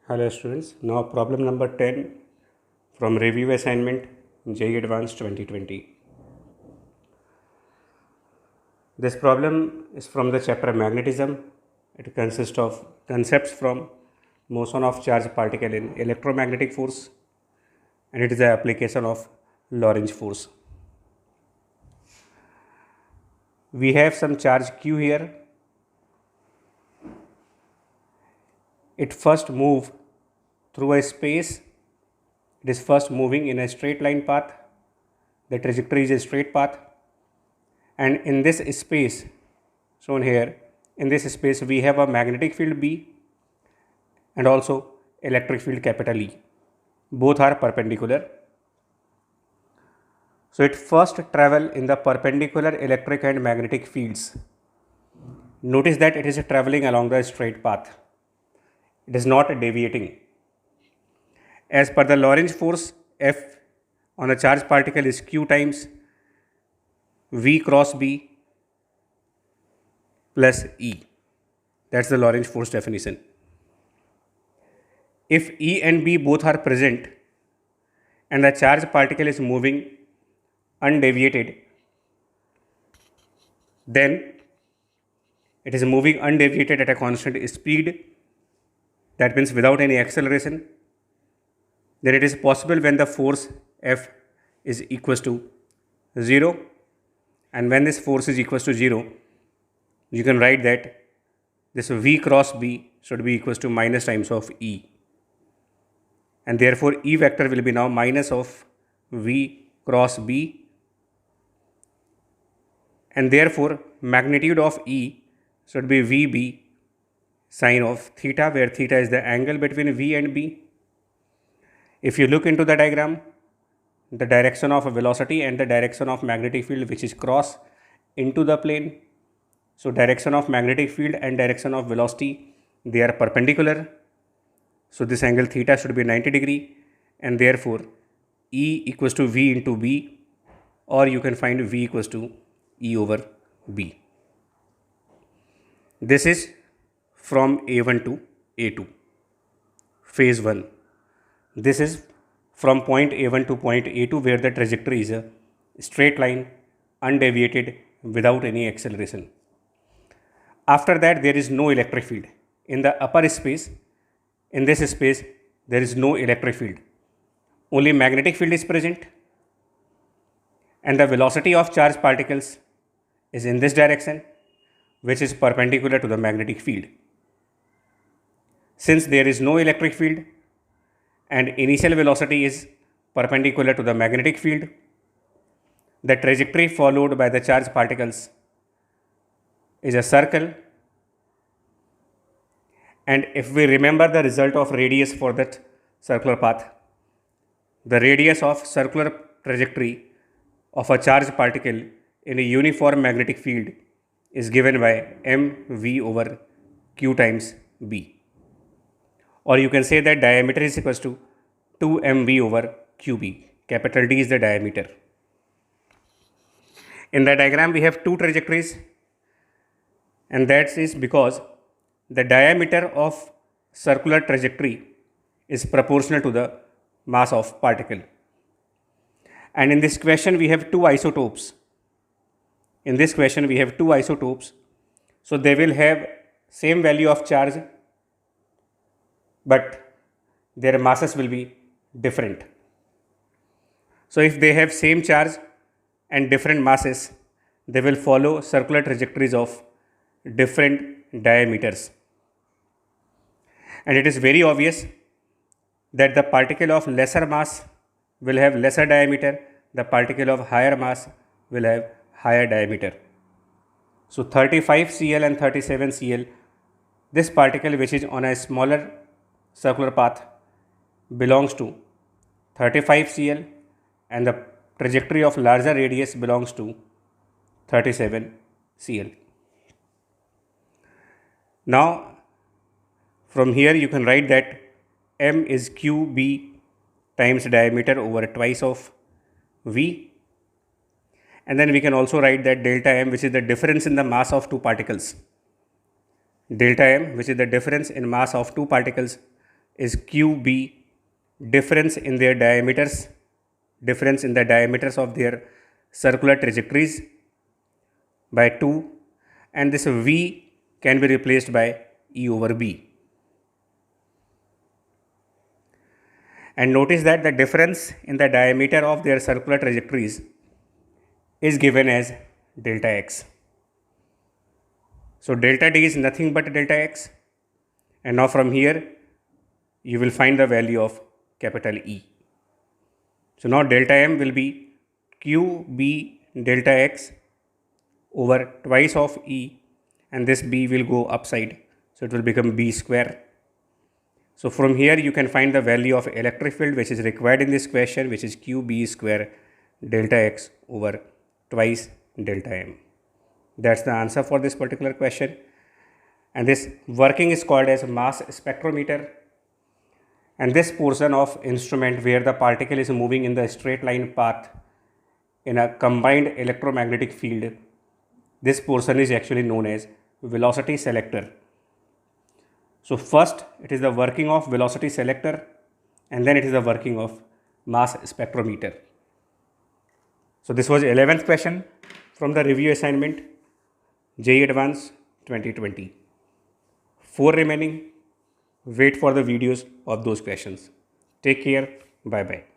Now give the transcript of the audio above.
Hello students, now problem number 10 from review assignment JEE Advanced 2020. This problem is from the chapter magnetism. It consists of concepts from motion of charged particle in electromagnetic force, and it is the application of Lorentz force. We have some charge Q here. It first moves through a space. It is first moving in a straight line path. The trajectory is a straight path, and in this space shown here, in this space we have a magnetic field B and also electric field capital E. Both are perpendicular. So it first travel in the perpendicular electric and magnetic fields. Notice that it is traveling along the straight path. It is not deviating. As per the Lorentz force, F on a charged particle is Q times V cross B plus E. That's the Lorentz force definition. If E and B both are present and the charged particle is moving undeviated, then it is moving undeviated at a constant speed. That means without any acceleration. Then it is possible when the force F is equals to 0, and when this force is equals to 0, you can write that this V cross B should be equals to minus times of E, and therefore E vector will be now minus of V cross B, and therefore magnitude of E should be VB sine of theta, where theta is the angle between V and B. If you look into the diagram, the direction of velocity and the direction of magnetic field which is cross into the plane. So direction of magnetic field and direction of velocity, they are perpendicular. So this angle theta should be 90 degree, and therefore E equals to V into B, or you can find V equals to E over B. This is from A1 to A2, phase 1. This is from point A1 to point A2, where the trajectory is a straight line, undeviated, without any acceleration. After that, there is no electric field. In the upper space, in this space, there is no electric field. Only magnetic field is present, and the velocity of charged particles is in this direction, which is perpendicular to the magnetic field. Since there is no electric field and initial velocity is perpendicular to the magnetic field, the trajectory followed by the charged particles is a circle. And if we remember the result of radius for that circular path, the radius of circular trajectory of a charged particle in a uniform magnetic field is given by mv over q times b. Or you can say that diameter is equals to 2mv over qb. Capital D is the diameter. In the diagram, we have two trajectories, and that is because the diameter of circular trajectory is proportional to the mass of particle. And in this question, we have two isotopes. So they will have same value of charge, but their masses will be different. So if they have same charge and different masses, they will follow circular trajectories of different diameters. And it is very obvious that the particle of lesser mass will have lesser diameter, the particle of higher mass will have higher diameter. So 35 Cl and 37 Cl, this particle which is on a smaller circular path belongs to 35 Cl, and the trajectory of larger radius belongs to 37 Cl. Now from here you can write that m is qb times diameter over twice of v, and then we can also write that delta m, which is the difference in the mass of two particles, delta m, which is the difference in mass of two particles, is QB, difference in their diameters, difference in the diameters of their circular trajectories by 2, and this V can be replaced by E over B. And notice that the difference in the diameter of their circular trajectories is given as delta x. So delta D is nothing but delta x, and now from here you will find the value of capital E. So now delta M will be QB delta x over twice of E, and this B will go upside, so it will become B square. So from here you can find the value of electric field which is required in this question, which is QB square delta x over twice delta M. That's the answer for this particular question. And this working is called as mass spectrometer. And this portion of instrument where the particle is moving in the straight line path in a combined electromagnetic field, this portion is actually known as velocity selector. So first it is the working of velocity selector, and then it is the working of mass spectrometer. So this was 11th question from the review assignment, JEE Advanced 2020. 4 remaining. Wait for the videos of those questions. Take care. Bye bye.